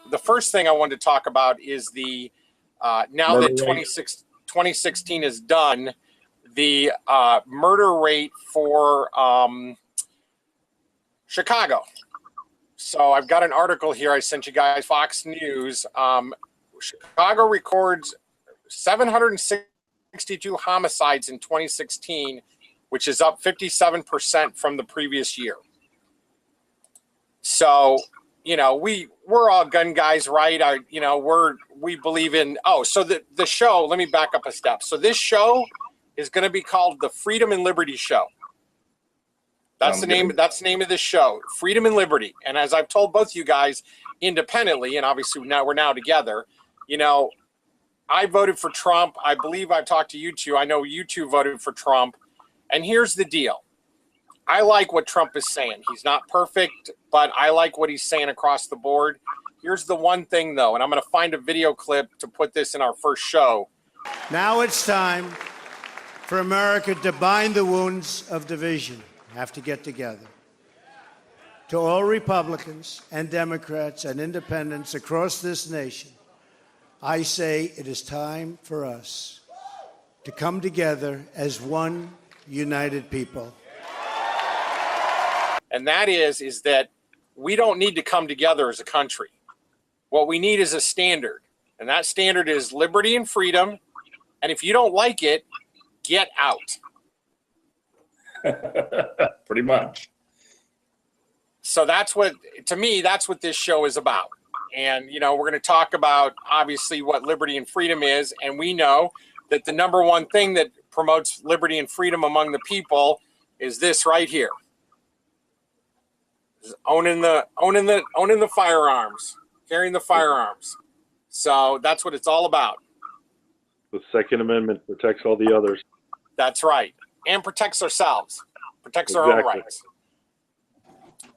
the first thing I wanted to talk about is the now that 2016 is done, the murder rate for Chicago. So I've got an article here I sent you guys, Fox News. Chicago records 762 homicides in 2016, which is up 57% from the previous year. So, you know, we're all gun guys, right? We believe in, so the show, let me back up a step. So this show is going to be called the Freedom and Liberty Show. That's the name of this show, Freedom and Liberty. And as I've told both you guys independently, and obviously now we're now together, you know, I voted for Trump. I believe I've talked to you two. I know you two voted for Trump. And here's the deal. I like what Trump is saying. He's not perfect, but I like what he's saying across the board. Here's the one thing, though, and I'm going to find a video clip to put this in our first show. Now it's time for America to bind the wounds of division. Have to get together. To all Republicans and Democrats and independents across this nation, I say it is time for us to come together as one united people. And that is that we don't need to come together as a country. What we need is a standard. And that standard is liberty and freedom. And if you don't like it, get out. Pretty much. So that's what, to me, that's what this show is about. And, you know, we're going to talk about, obviously, what liberty and freedom is. And we know that the number one thing that promotes liberty and freedom among the people is this right here. Is owning the firearms, carrying the firearms. So that's what it's all about. The Second Amendment protects all the others. That's right. And protects ourselves, protects our own rights.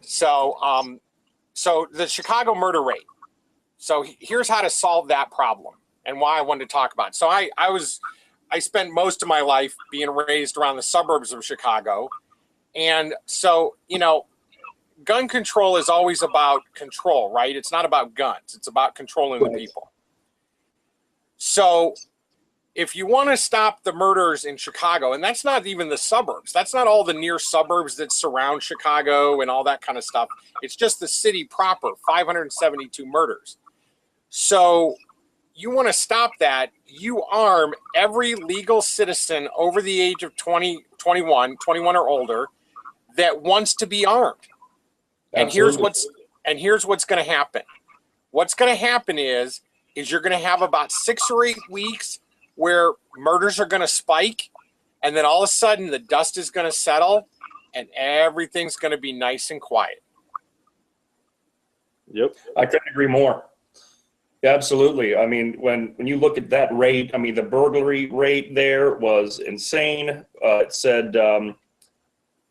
So, so the Chicago murder rate. So here's how to solve that problem and why I wanted to talk about it. So I spent most of my life being raised around the suburbs of Chicago. And so, you know, gun control is always about control, right? It's not about guns. It's about controlling the people. So if you want to stop the murders in Chicago, and that's not even the suburbs, that's not all the near suburbs that surround Chicago and all that kind of stuff. It's just the city proper, 572 murders. So you want to stop that, you arm every legal citizen over the age of 21 or older that wants to be armed. And here's what's going to happen. What's going to happen is you're going to have about 6 or 8 weeks where murders are going to spike, and then all of a sudden the dust is going to settle and everything's going to be nice and quiet. Yep. I couldn't agree more. Yeah, absolutely. I mean, when you look at that rate, I mean, the burglary rate there was insane. It said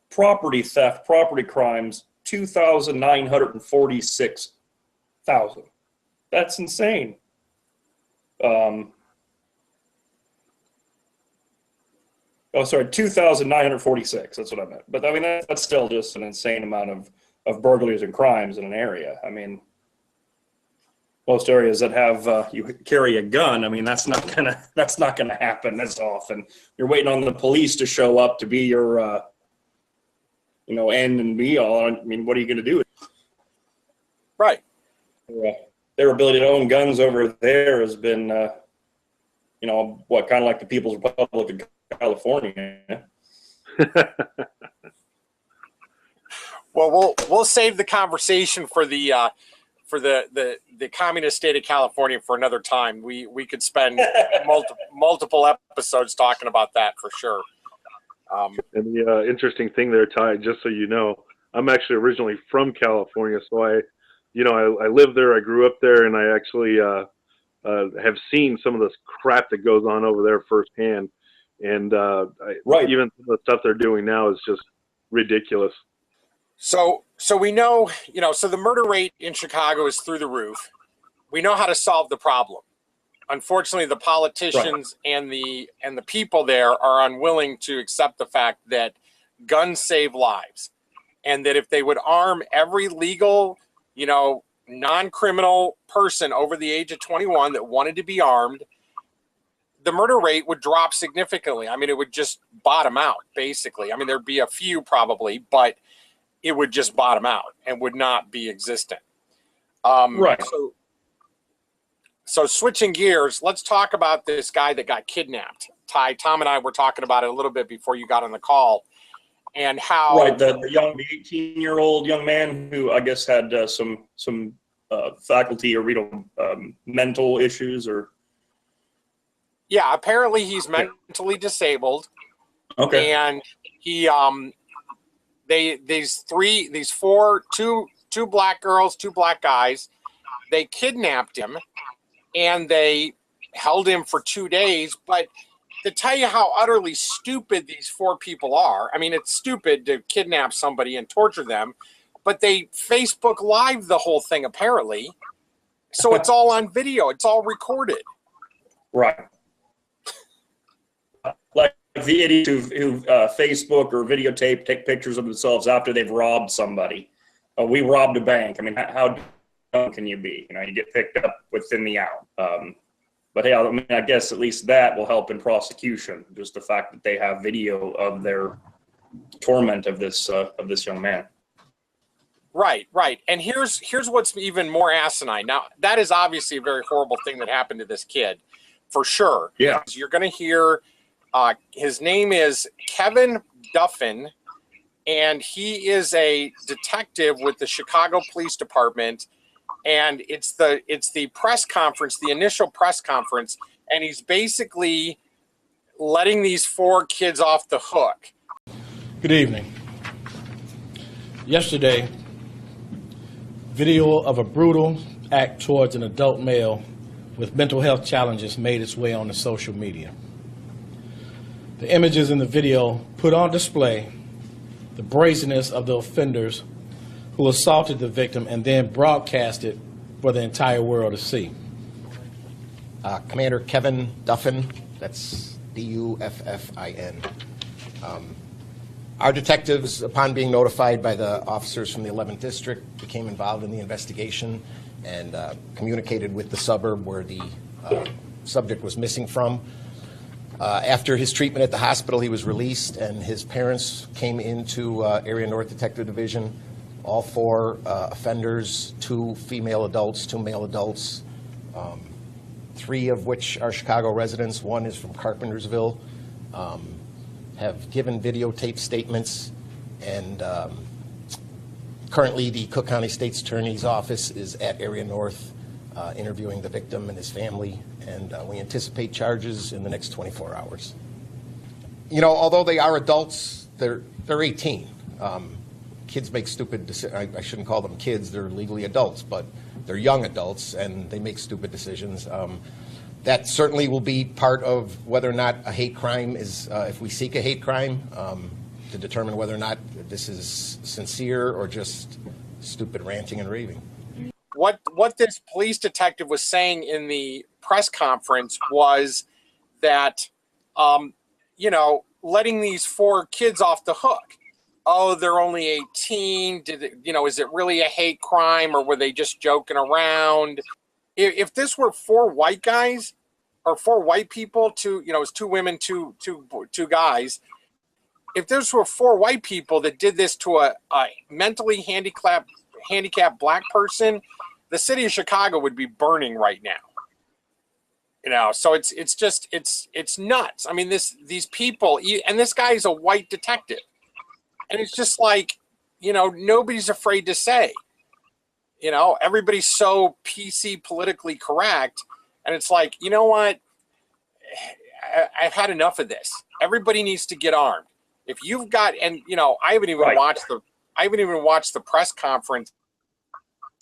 property theft, property crimes, 2,946,000. That's insane. Oh, sorry, 2,946. That's what I meant. But I mean, that's still just an insane amount of burglaries and crimes in an area. I mean, most areas that have you carry a gun, I mean, that's not gonna happen as often. You're waiting on the police to show up to be your end and be all. I mean, what are you gonna do? Right. Their ability to own guns over there has been, kind of like the People's Republic of California. Well, we'll save the conversation for the communist state of California for another time. We could spend multiple episodes talking about that for sure. And the interesting thing there, Ty, just so you know, I'm actually originally from California, so I lived there, I grew up there, and I actually have seen some of this crap that goes on over there firsthand. And even the stuff they're doing now is just ridiculous. So we know, so the murder rate in Chicago is through the roof. We know how to solve the problem. Unfortunately, the politicians and the people there are unwilling to accept the fact that guns save lives, and that if they would arm every legal, non-criminal person over the age of 21 that wanted to be armed, the murder rate would drop significantly. I mean, it would just bottom out, basically. I mean, there'd be a few probably, but it would just bottom out and would not be existent. Right. So switching gears, let's talk about this guy that got kidnapped. Tom and I were talking about it a little bit before you got on the call, and how the 18-year-old young man who I guess had some faculty or mental issues, or yeah, apparently he's mentally disabled. Okay. And he two black girls, two black guys, they kidnapped him and they held him for 2 days. But to tell you how utterly stupid these 4 people are, I mean, it's stupid to kidnap somebody and torture them, but they Facebook Live the whole thing apparently. So it's all on video. It's all recorded. Right. Like the idiots who Facebook or videotape, take pictures of themselves after they've robbed somebody. We robbed a bank. I mean, how dumb can you be? You know, you get picked up within the hour. But hey, I mean, I guess at least that will help in prosecution. Just the fact that they have video of their torment of this young man. Right. And here's what's even more asinine. Now, that is obviously a very horrible thing that happened to this kid, for sure. Yeah. You're going to hear, his name is Kevin Duffin, and he is a detective with the Chicago Police Department. And it's the press conference, the initial press conference, and he's basically letting these 4 kids off the hook. Good evening. Yesterday, video of a brutal act towards an adult male with mental health challenges made its way onto social media. The images in the video put on display the brazenness of the offenders who assaulted the victim and then broadcast it for the entire world to see. Commander Kevin Duffin, that's D-U-F-F-I-N. Our detectives, upon being notified by the officers from the 11th District, became involved in the investigation and communicated with the suburb where the subject was missing from. After his treatment at the hospital, he was released, and his parents came into Area North Detective Division. All 4 offenders, 2 female adults, 2 male adults, 3 of which are Chicago residents. 1 is from Carpentersville, have given videotape statements, and currently the Cook County State's Attorney's Office is at Area North interviewing the victim and his family, and we anticipate charges in the next 24 hours. You know, although they are adults, they're 18. Kids make stupid decisions. I shouldn't call them kids, they're legally adults, but they're young adults and they make stupid decisions. That certainly will be part of whether or not a hate crime is, if we seek a hate crime, to determine whether or not this is sincere or just stupid ranting and raving. What this police detective was saying in the press conference was that, letting these 4 kids off the hook. Oh, they're only 18. Is it really a hate crime, or were they just joking around? If this were 4 white guys or 4 white people, it's 2 women, two guys. If this were 4 white people that did this to a mentally handicapped black person, the city of Chicago would be burning right now. So it's nuts. I mean, these people, and this guy is a white detective. And it's just like, nobody's afraid to say, everybody's so PC politically correct. And it's like, you know what? I've had enough of this. Everybody needs to get armed. If you've got, and I haven't even watched the press conference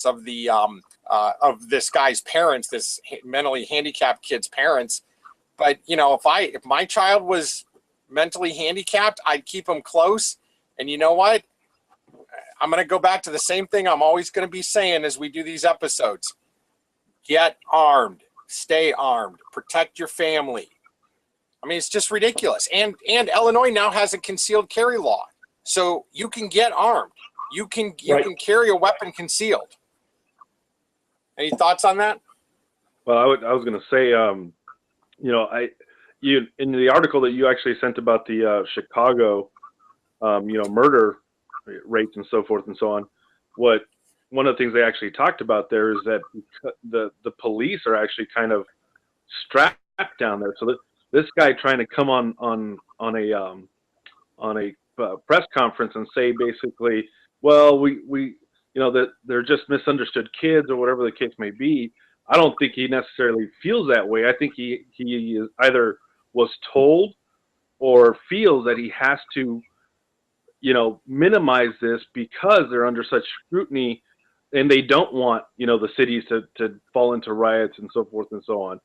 of the of this guy's parents, this mentally handicapped kid's parents. But if my child was mentally handicapped, I'd keep him close. And you know what? I'm going to go back to the same thing I'm always going to be saying as we do these episodes. Get armed. Stay armed. Protect your family. I mean, it's just ridiculous. And Illinois now has a concealed carry law. So you can get armed. You can carry a weapon concealed. Any thoughts on that? Well, I was going to say, you in the article that you actually sent about the Chicago, murder rates and so forth and so on. One of the things they actually talked about there is that the police are actually kind of strapped down there. So this guy trying to come on a press conference and say basically, well, we that they're just misunderstood kids or whatever the case may be. I don't think he necessarily feels that way. I think he is either was told or feels that he has to, minimize this because they're under such scrutiny and they don't want, the cities to fall into riots and so forth and so on.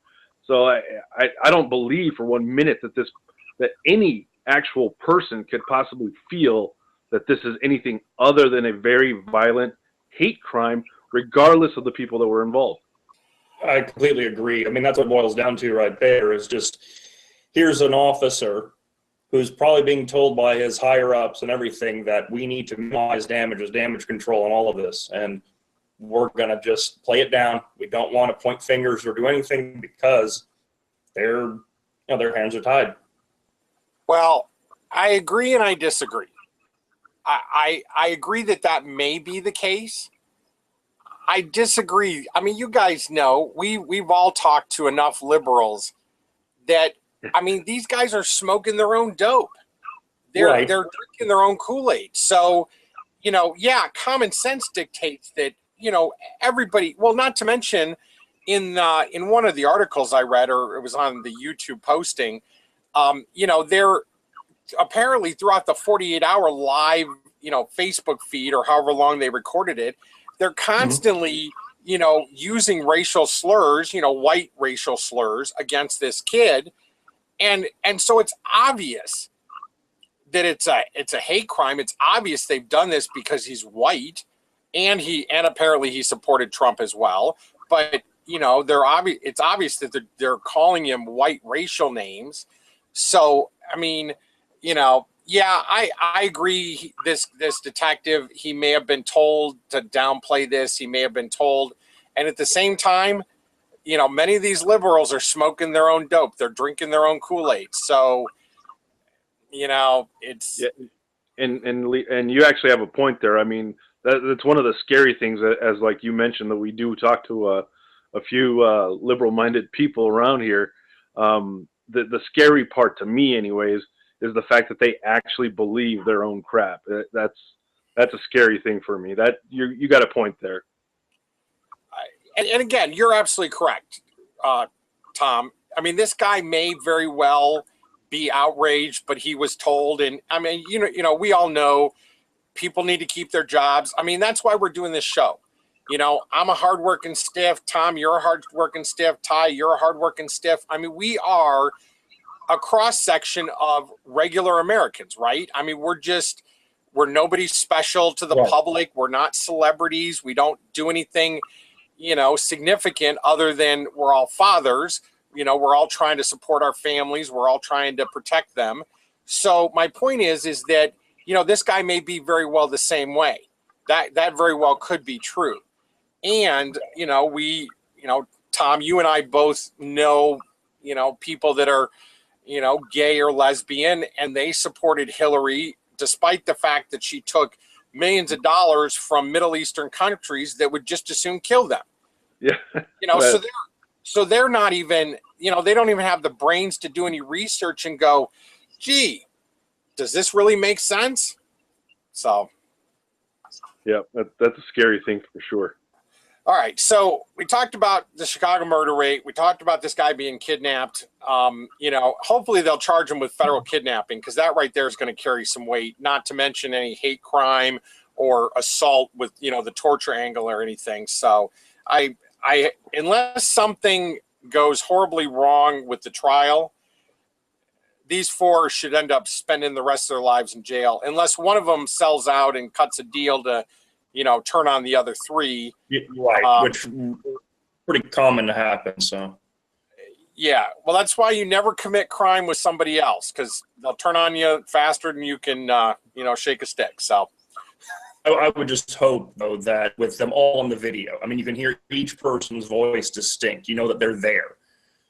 So I don't believe for 1 minute that any actual person could possibly feel that this is anything other than a very violent hate crime, regardless of the people that were involved. I completely agree. I mean, that's what it boils down to right there is just, here's an officer who's probably being told by his higher ups and everything that we need to minimize damages, damage control, and all of this. And we're going to just play it down. We don't want to point fingers or do anything because their hands are tied. Well, I agree and I disagree. I agree that may be the case. I disagree. I mean, you guys know, we've all talked to enough liberals that, I mean, these guys are smoking their own dope. They're drinking their own Kool-Aid. So, common sense dictates that, everybody, well, not to mention in one of the articles I read, or it was on the YouTube posting, they're apparently throughout the 48-hour live, Facebook feed or however long they recorded it, they're constantly, using racial slurs, white racial slurs against this kid. And so it's obvious that it's a hate crime. It's obvious they've done this because he's white and apparently he supported Trump as well. But, it's obvious that they're calling him white racial names. So, I mean, I agree. This detective, he may have been told to downplay this. He may have been told. And at the same time, many of these liberals are smoking their own dope. They're drinking their own Kool-Aid. So, it's. Yeah. And you actually have a point there. I mean, that's one of the scary things, as like you mentioned, that we do talk to a few liberal-minded people around here. The scary part to me, anyways, is the fact that they actually believe their own crap. That's a scary thing for me. That you got a point there. And again, you're absolutely correct, Tom. I mean, this guy may very well be outraged, but he was told. And I mean, we all know people need to keep their jobs. I mean, that's why we're doing this show. I'm a hardworking stiff. Tom, you're a hardworking stiff. Ty, you're a hardworking stiff. I mean, we are a cross section of regular Americans, right? I mean, we're nobody special to the public. We're not celebrities. We don't do anything, significant other than we're all fathers. We're all trying to support our families. We're all trying to protect them. So my point is that, this guy may be very well the same way. That very well could be true. And, Tom, you and I both know, people that are, gay or lesbian, and they supported Hillary despite the fact that she took millions of dollars from Middle Eastern countries that would just as soon kill them. Yeah. So they're not even, they don't even have the brains to do any research and go, gee, does this really make sense? So. Yeah, that's a scary thing for sure. All right, so we talked about the Chicago murder rate. We talked about this guy being kidnapped. Hopefully they'll charge him with federal kidnapping because that right there is going to carry some weight, not to mention any hate crime or assault with, the torture angle or anything. So I unless something goes horribly wrong with the trial, these four should end up spending the rest of their lives in jail unless one of them sells out and cuts a deal to turn on the other three. Right, which pretty common to happen. So, yeah, well, that's why you never commit crime with somebody else because they'll turn on you faster than you can, shake a stick. So, I would just hope, though, that with them all on the video, I mean, you can hear each person's voice distinct. You know that they're there.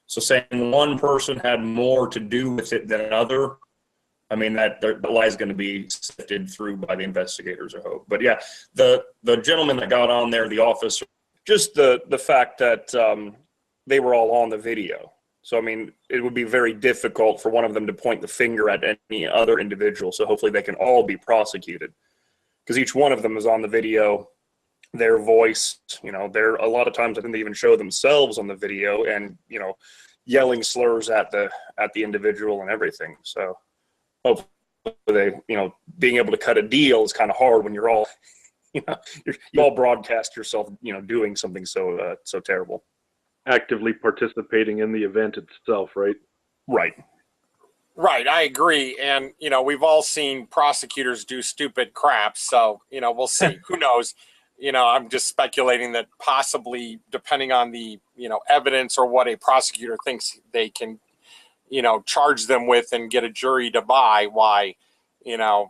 So saying one person had more to do with it than another, I mean, the lie is going to be sifted through by the investigators, I hope. But yeah, the gentleman that got on there, the officer, just the fact that they were all on the video. So, I mean, it would be very difficult for one of them to point the finger at any other individual. So hopefully they can all be prosecuted, because each one of them is on the video, their voice, they're a lot of times, I think they even show themselves on the video and, yelling slurs at the individual and everything. So hopefully they, being able to cut a deal is kind of hard when you're all, you all broadcast yourself, doing something so terrible. Actively participating in the event itself, right? Right. Right, I agree. And, we've all seen prosecutors do stupid crap. So, we'll see. Who knows? I'm just speculating that possibly, depending on the, evidence or what a prosecutor thinks they can, charge them with and get a jury to buy, why, it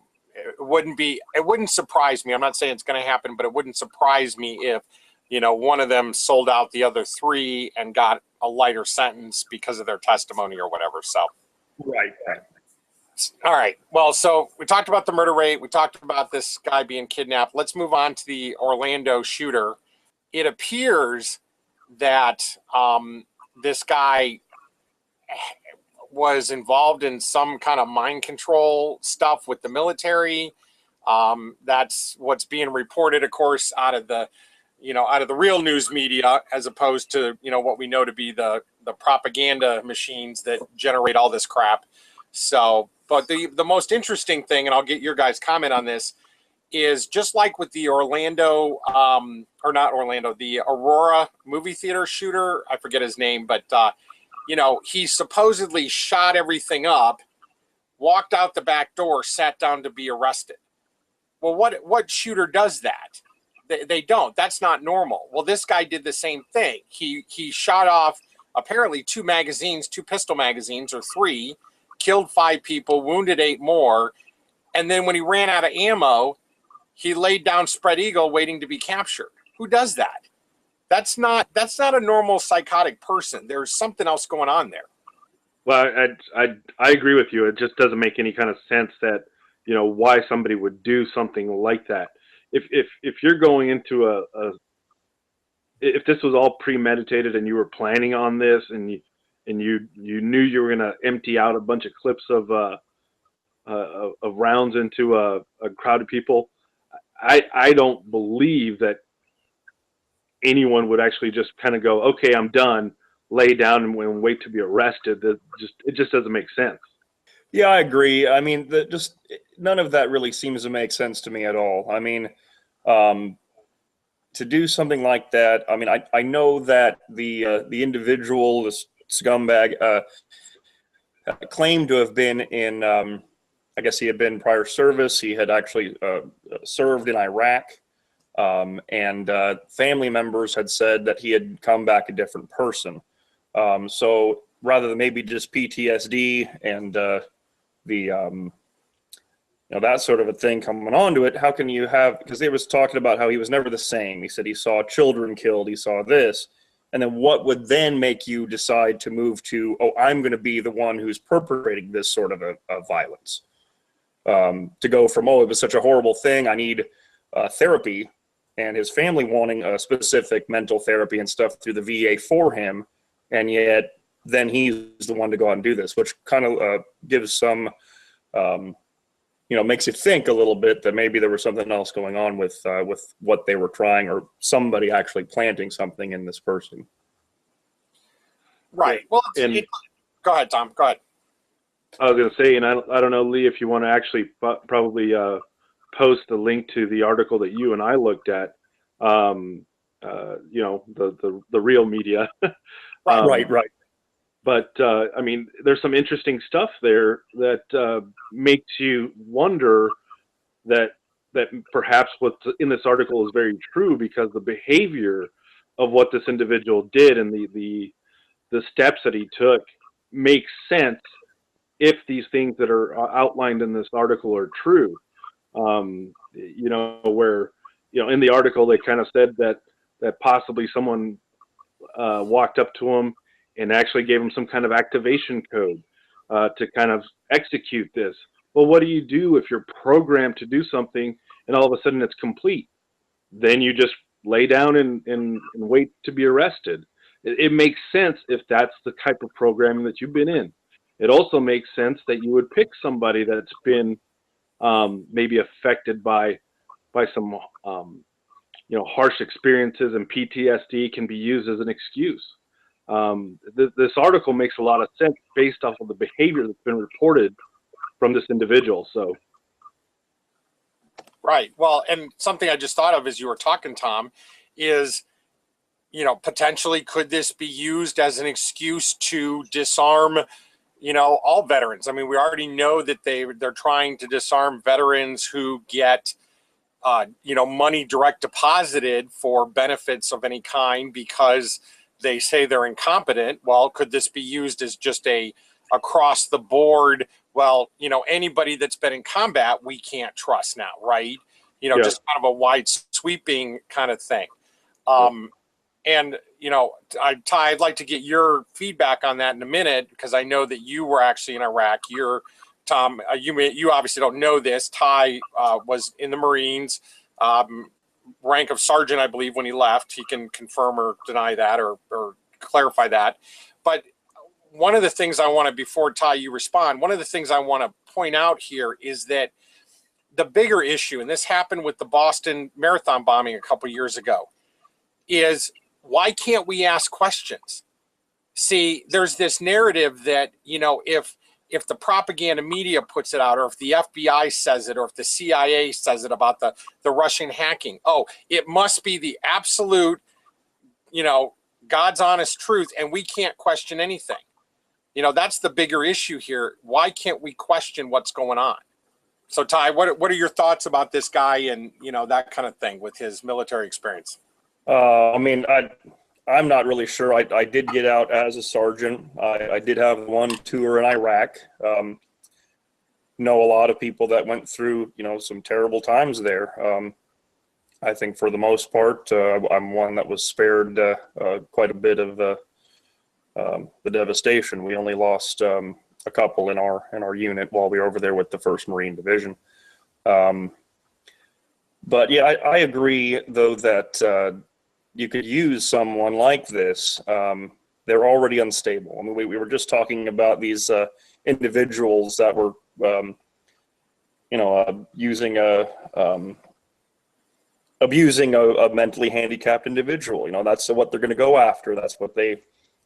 wouldn't surprise me. I'm not saying it's going to happen, but it wouldn't surprise me if, one of them sold out the other three and got a lighter sentence because of their testimony or whatever. So. Right. All right. Well, so we talked about the murder rate. We talked about this guy being kidnapped. Let's move on to the Orlando shooter. It appears that this guy was involved in some kind of mind control stuff with the military. That's what's being reported, of course, out of the real news media, as opposed to, what we know to be the propaganda machines that generate all this crap. So, but the most interesting thing, and I'll get your guys' comment on this, is just like with the the Aurora movie theater shooter, I forget his name, but, he supposedly shot everything up, walked out the back door, sat down to be arrested. Well, what shooter does that? They don't. That's not normal. Well, this guy did the same thing. He shot off apparently two pistol magazines, or three, killed 5 people, wounded 8 more, and then when he ran out of ammo, he laid down spread eagle waiting to be captured. Who does that? That's not a normal psychotic person. There's something else going on there. Well, I agree with you. It just doesn't make any kind of sense that, why somebody would do something like that. If you're going into if this was all premeditated and you were planning on this and you knew you were going to empty out a bunch of clips of rounds into a crowd of people, I don't believe that anyone would actually just kind of go, okay, I'm done, lay down and wait to be arrested. It just doesn't make sense. Yeah, I agree. I mean, just none of that really seems to make sense to me at all. I mean, to do something like that, I mean, I know that the individual, this scumbag, claimed to have been in, I guess he had been prior service. He had actually served in Iraq, and family members had said that he had come back a different person. So rather than maybe just PTSD and that sort of a thing coming onto it, how can you have, because they was talking about how he was never the same. He said he saw children killed, he saw this. And then what would then make you decide to move to, I'm going to be the one who's perpetrating this sort of a violence? To go from, it was such a horrible thing, I need therapy, and his family wanting a specific mental therapy and stuff through the VA for him, and yet then he's the one to go out and do this, which kind of gives some, makes you think a little bit that maybe there was something else going on with what they were trying, or somebody actually planting something in this person. Right. Well, go ahead, Tom. Go ahead. I was going to say, and I don't know, Lee, if you want to actually probably post the link to the article that you and I looked at, the real media. Right. But, I mean, there's some interesting stuff there that makes you wonder that perhaps what's in this article is very true, because the behavior of what this individual did and the steps that he took makes sense if these things that are outlined in this article are true. you know, where, you know, in the article they kind of said that possibly someone walked up to him and actually gave him some kind of activation code to kind of execute this. Well, what do you do if you're programmed to do something and all of a sudden it's complete? Then you just lay down and wait to be arrested. It makes sense if that's the type of programming that you've been in. It also makes sense that you would pick somebody that's been maybe affected by some you know, harsh experiences, and PTSD can be used as an excuse. This article makes a lot of sense based off of the behavior that's been reported from this individual. So, right. Well, and something I just thought of as you were talking, Tom, is, you know, potentially could this be used as an excuse to disarm, you know, all veterans? I mean, we already know that they're trying to disarm veterans who get, you know, money direct deposited for benefits of any kind because they say they're incompetent. Well, could this be used as just a across the board, well, you know, anybody that's been in combat, we can't trust now, right? You know, yeah. just kind of a wide sweeping kind of thing. And, you know, Ty, I'd like to get your feedback on that in a minute, because I know that you were actually in Iraq. Tom, you obviously don't know this. Ty was in the Marines, rank of sergeant, I believe, when he left. He can confirm or deny that or clarify that. But one of the things I want to, before Ty, you respond, one of the things I want to point out here is that the bigger issue, and this happened with the Boston Marathon bombing a couple years ago, is why can't we ask questions? See, there's this narrative that, you know, if the propaganda media puts it out, or if the FBI says it, or if the CIA says it about the Russian hacking, oh, it must be the absolute, you know, God's honest truth, and we can't question anything. You know, that's the bigger issue here. Why can't we question what's going on? So, Ty, what are your thoughts about this guy and, you know, that kind of thing with his military experience? I mean, I'm not really sure. I did get out as a sergeant. I did have one tour in Iraq. Know a lot of people that went through, you know, some terrible times there. I think for the most part, I'm one that was spared quite a bit of the devastation. We only lost a couple in our unit while we were over there with the 1st Marine Division. But yeah, I agree though that you could use someone like this. They're already unstable. I mean, we were just talking about these individuals that were, you know, abusing a mentally handicapped individual. You know, that's what they're going to go after. That's what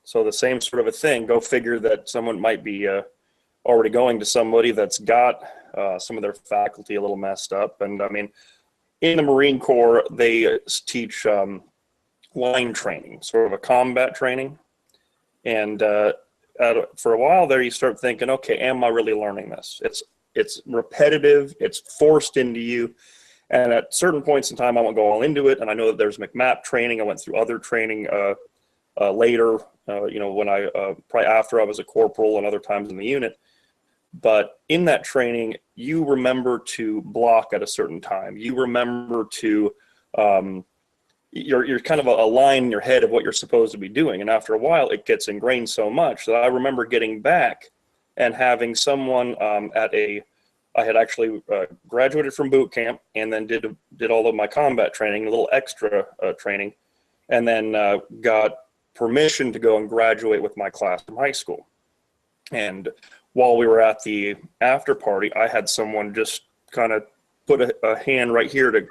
so the same sort of a thing. Go figure that someone might be already going to somebody that's got some of their faculty a little messed up. And I mean, in the Marine Corps, they teach line training, sort of a combat training. And for a while there, you start thinking, okay, am I really learning this? It's repetitive, it's forced into you. And at certain points in time, I won't go all into it. And I know that there's McMap training. I went through other training later, you know, when probably after I was a corporal and other times in the unit. But in that training, you remember to block at a certain time. You remember to, you're kind of a line in your head of what you're supposed to be doing. And after a while, it gets ingrained so much that I remember getting back and having someone I had actually graduated from boot camp and then did all of my combat training, a little extra training, and then got permission to go and graduate with my class from high school. And while we were at the after party, I had someone just kind of put a hand right here to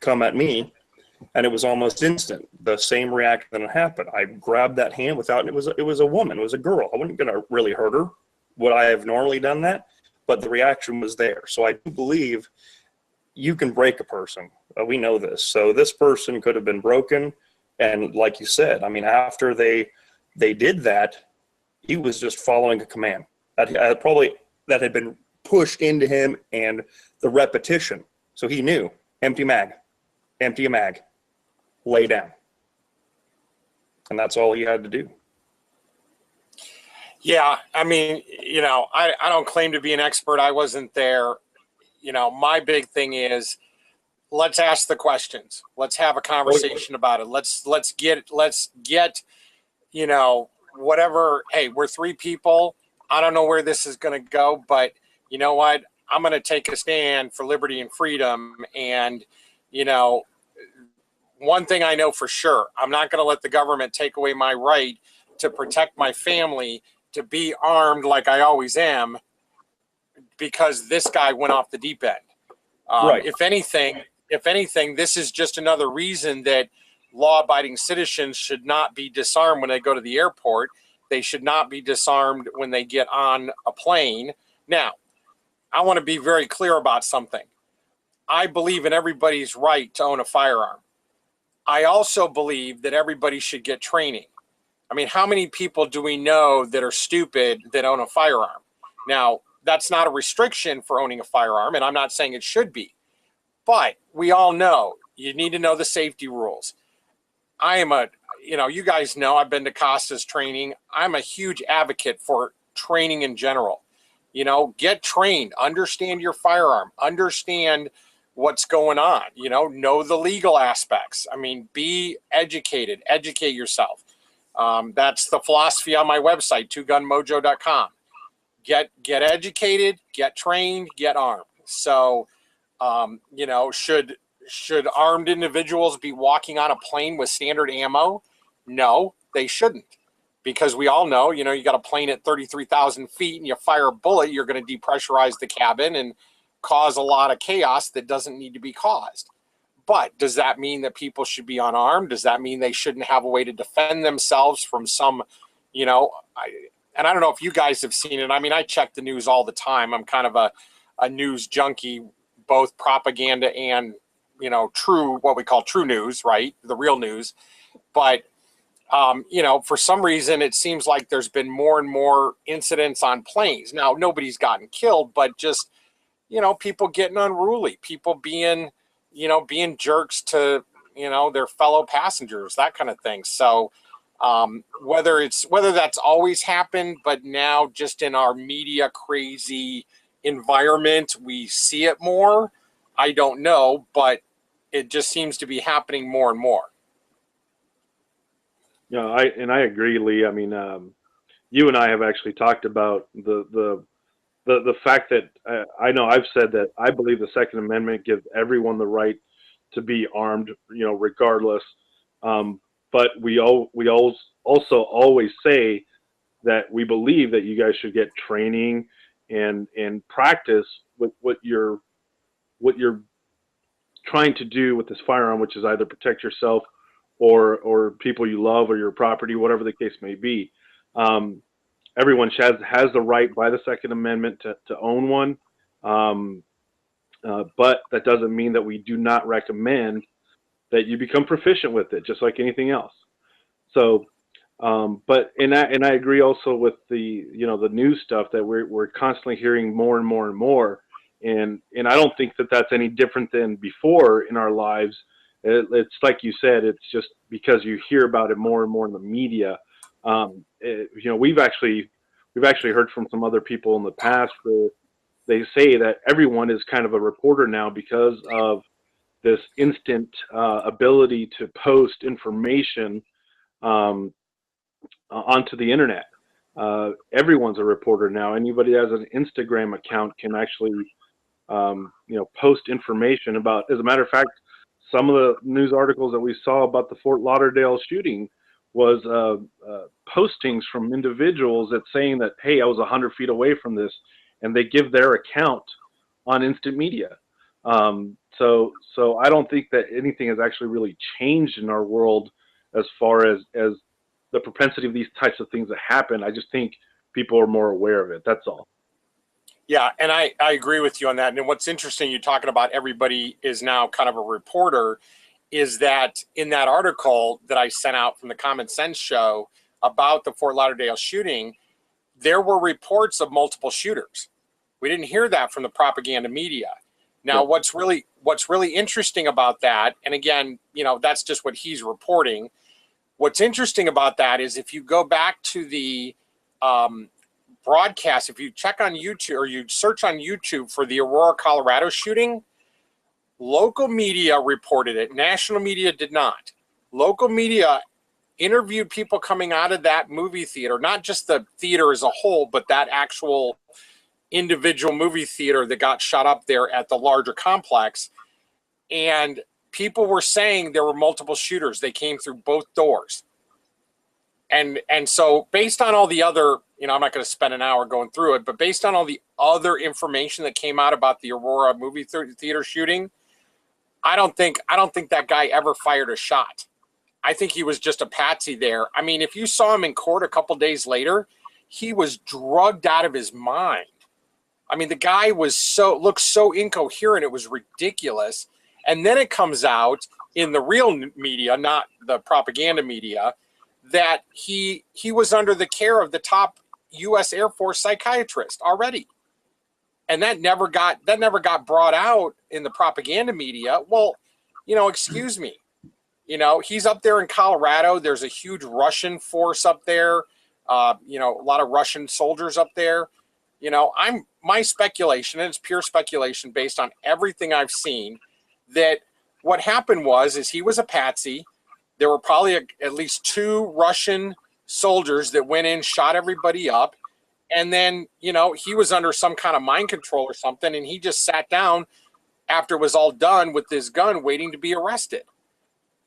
come at me, and it was almost instant. The same reaction that happened. I grabbed that hand without, and it was a woman, it was a girl. I wasn't gonna really hurt her. Would I have normally done that? But the reaction was there. So I do believe you can break a person. We know this. So this person could have been broken. And like you said, I mean, after they did that, he was just following a command that had been pushed into him, and the repetition. So he knew, empty mag, lay down. And that's all he had to do. Yeah, I mean, you know, I don't claim to be an expert. I wasn't there. You know, my big thing is let's ask the questions. Let's have a conversation about it. Let's get, you know, whatever. Hey, we're three people. I don't know where this is going to go, but you know what? I'm going to take a stand for liberty and freedom. And, you know, one thing I know for sure, I'm not going to let the government take away my right to protect my family, to be armed like I always am, because this guy went off the deep end. Right. If anything, this is just another reason that law-abiding citizens should not be disarmed when they go to the airport. They should not be disarmed when they get on a plane. Now, I want to be very clear about something. I believe in everybody's right to own a firearm. I also believe that everybody should get training. I mean, how many people do we know that are stupid that own a firearm? Now, that's not a restriction for owning a firearm, and I'm not saying it should be. But we all know you need to know the safety rules. You guys know I've been to Costa's training. I'm a huge advocate for training in general. You know, get trained, understand your firearm, understand what's going on, know the legal aspects. I mean, be educated, educate yourself. That's the philosophy on my website, TwoGunMojo.com. Get educated, get trained, get armed. So, should armed individuals be walking on a plane with standard ammo? No, they shouldn't. Because we all know, you got a plane at 33,000 feet and you fire a bullet, you're going to depressurize the cabin and cause a lot of chaos that doesn't need to be caused. But does that mean that people should be unarmed? Does that mean they shouldn't have a way to defend themselves from some, and I don't know if you guys have seen it. I mean, I check the news all the time. I'm kind of a news junkie, both propaganda and, true, what we call true news, right? The real news. But, for some reason, it seems like there's been more and more incidents on planes. Now, nobody's gotten killed, but just, people getting unruly, people being jerks to, their fellow passengers, that kind of thing. So whether that's always happened, but now just in our media crazy environment, we see it more. I don't know, but it just seems to be happening more and more. Yeah, I agree, Lee. I mean, you and I have actually talked about the fact that I know I've said that I believe the Second Amendment gives everyone the right to be armed, regardless. But we also always say that we believe that you guys should get training and practice with what you're trying to do with this firearm, which is either protect yourself or people you love or your property, whatever the case may be. Everyone has the right by the Second Amendment to own one. But that doesn't mean that we do not recommend that you become proficient with it, just like anything else. So, but I agree also with the news stuff that we're constantly hearing more and more and more, and I don't think that that's any different than before in our lives. It's like you said, it's just because you hear about it more and more in the media. We've actually heard from some other people in the past where they say that everyone is kind of a reporter now because of this instant ability to post information onto the internet. Everyone's a reporter now. Anybody that has an Instagram account can actually, post information about. As a matter of fact, some of the news articles that we saw about the Fort Lauderdale shooting was postings from individuals that saying that, hey, I was 100 feet away from this, and they give their account on instant media. So I don't think that anything has actually really changed in our world as far as the propensity of these types of things that happen. I just think people are more aware of it. That's all. Yeah, and I agree with you on that. And what's interesting, you're talking about everybody is now kind of a reporter, is that in that article that I sent out from the Common Sense Show about the Fort Lauderdale shooting, there were reports of multiple shooters. We didn't hear that from the propaganda media. Now, what's really interesting about that, and again, that's just what he's reporting. What's interesting about that is if you go back to the broadcast, if you check on YouTube or you search on YouTube for the Aurora, Colorado shooting, Local media reported it. National media did not. Local media interviewed people coming out of that movie theater, not just the theater as a whole, but that actual individual movie theater that got shot up there at the larger complex. And people were saying there were multiple shooters. They came through both doors. And so based on all the other, I'm not going to spend an hour going through it, but based on all the other information that came out about the Aurora movie theater shooting, I don't think that guy ever fired a shot. I think he was just a patsy there. I mean, if you saw him in court a couple days later, he was drugged out of his mind. I mean, the guy looked so incoherent, it was ridiculous. And then it comes out in the real media, not the propaganda media, that he was under the care of the top U.S. Air Force psychiatrist already. And that never got brought out in the propaganda media. Well, excuse me. He's up there in Colorado. There's a huge Russian force up there. A lot of Russian soldiers up there. My speculation, and it's pure speculation based on everything I've seen, that what happened is he was a patsy. There were probably at least 2 Russian soldiers that went in, shot everybody up. And then, he was under some kind of mind control or something. And he just sat down after it was all done with his gun waiting to be arrested.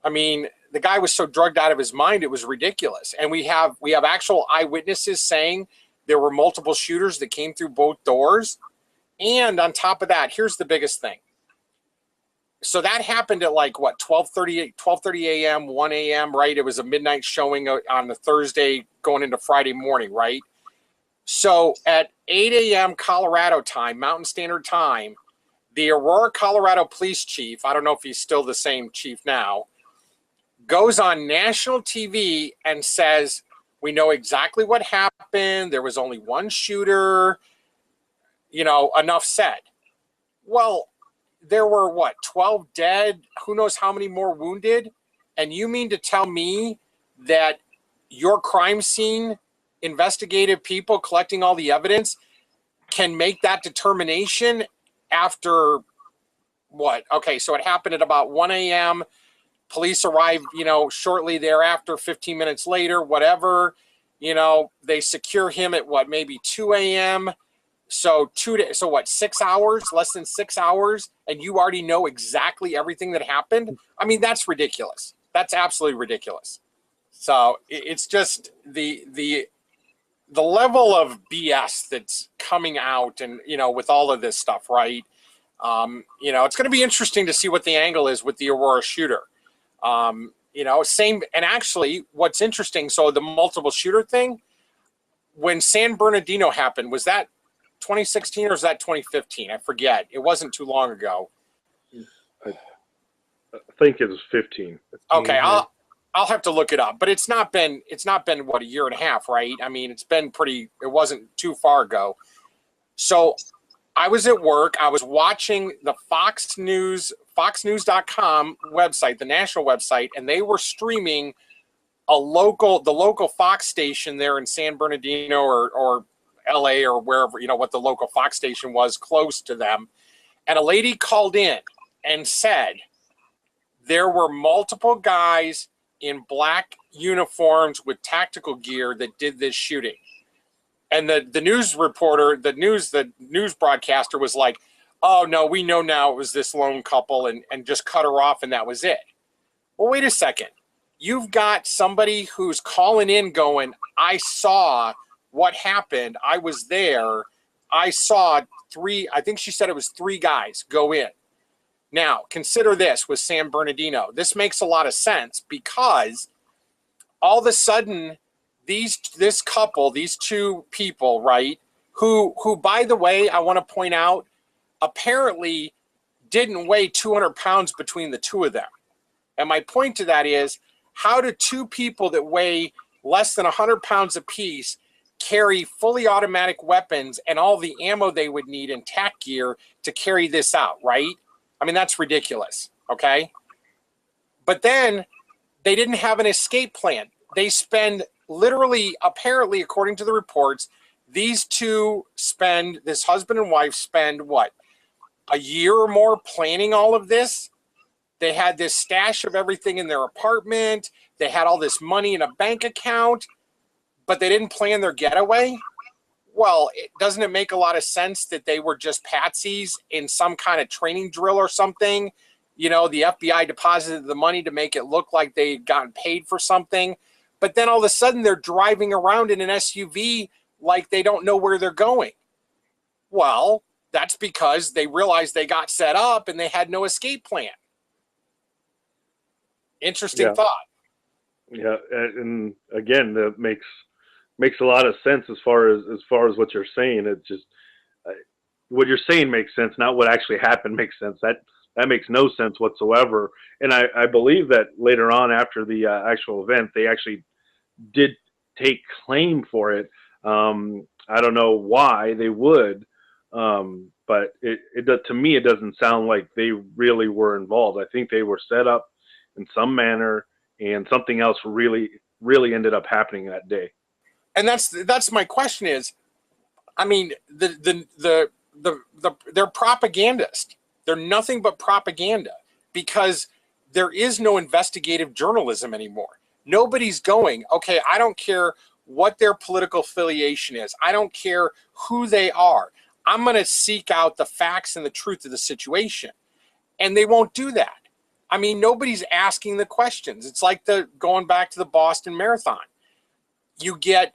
I mean, the guy was so drugged out of his mind, it was ridiculous. And we have actual eyewitnesses saying there were multiple shooters that came through both doors. And on top of that, here's the biggest thing. So that happened at 12:30 a.m., 1 a.m., right? It was a midnight showing on the Thursday going into Friday morning, right? So at 8 a.m. Colorado time, Mountain Standard Time, the Aurora, Colorado police chief, I don't know if he's still the same chief now, goes on national TV and says, we know exactly what happened. There was only one shooter, enough said. Well, there were 12 dead, who knows how many more wounded? And you mean to tell me that your crime scene investigative people collecting all the evidence can make that determination after what? Okay, so it happened at about 1 a.m. Police arrived, shortly thereafter, 15 minutes later, whatever. They secure him at maybe 2 a.m. So 6 hours, less than 6 hours, and you already know exactly everything that happened? I mean, that's ridiculous. That's absolutely ridiculous. So it's just the level of BS that's coming out, and with all of this stuff, right? It's going to be interesting to see what the angle is with the Aurora shooter. Same, and actually, what's interesting, so the multiple shooter thing, when San Bernardino happened, was that 2016 or was that 2015? I forget. It wasn't too long ago. I think it was 15. Okay, I'll have to look it up, but it's not been what, a year and a half, right? I mean, it wasn't too far ago. So I was at work, I was watching the foxnews.com website, the national website, and they were streaming the local Fox station there in San Bernardino or LA or wherever, what the local Fox station was close to them. And a lady called in and said there were multiple guys in black uniforms with tactical gear that did this shooting. And the news reporter, the news broadcaster was like, oh no, we know now it was this lone couple, and just cut her off, and that was it. Well, wait a second. You've got somebody who's calling in going, I saw what happened. I was there. I saw 3, I think she said it was 3 guys go in. Now, consider this with San Bernardino. This makes a lot of sense because all of a sudden, this couple, these 2 people, right, who by the way, I want to point out, apparently didn't weigh 200 pounds between the 2 of them. And my point to that is, how do 2 people that weigh less than 100 pounds apiece carry fully automatic weapons and all the ammo they would need in tac gear to carry this out, right? I mean, that's ridiculous, okay? But then they didn't have an escape plan. They spend literally, apparently, according to the reports, these 2 this husband and wife spend what? a year or more planning all of this. They had this stash of everything in their apartment. They had all this money in a bank account, but they didn't plan their getaway. Well, doesn't it make a lot of sense that they were just patsies in some kind of training drill or something? You know, the FBI deposited the money to make it look like they had gotten paid for something. But then all of a sudden they're driving around in an SUV like they don't know where they're going. Well, that's because they realized they got set up and they had no escape plan. Interesting thought. Yeah, and again, that makes a lot of sense as far as what you're saying. It just what you're saying makes sense, not what actually happened makes sense. That makes no sense whatsoever. And I believe that later on, after the actual event, they actually did take claim for it. I don't know why they would, but to me, it doesn't sound like they really were involved. I think they were set up in some manner, and something else really ended up happening that day. And that's my question is, I mean, they're propagandists. They're nothing but propaganda, because there is no investigative journalism anymore. Nobody's going, okay, I don't care what their political affiliation is. I don't care who they are. I'm going to seek out the facts and the truth of the situation. And they won't do that. I mean, nobody's asking the questions. It's like going back to the Boston Marathon. You get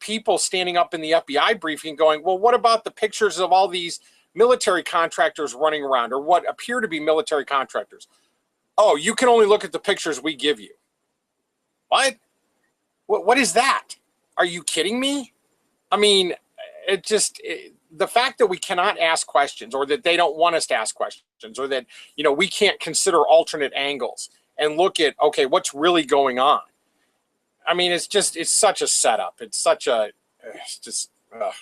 people standing up in the FBI briefing going, well, what about the pictures of all these military contractors running around, or what appear to be military contractors? Oh, you can only look at the pictures we give you. What? What is that? Are you kidding me? I mean, the fact that we cannot ask questions, or that they don't want us to ask questions, or that, we can't consider alternate angles and look at, okay, what's really going on? I mean, it's such a setup. It's just, ugh.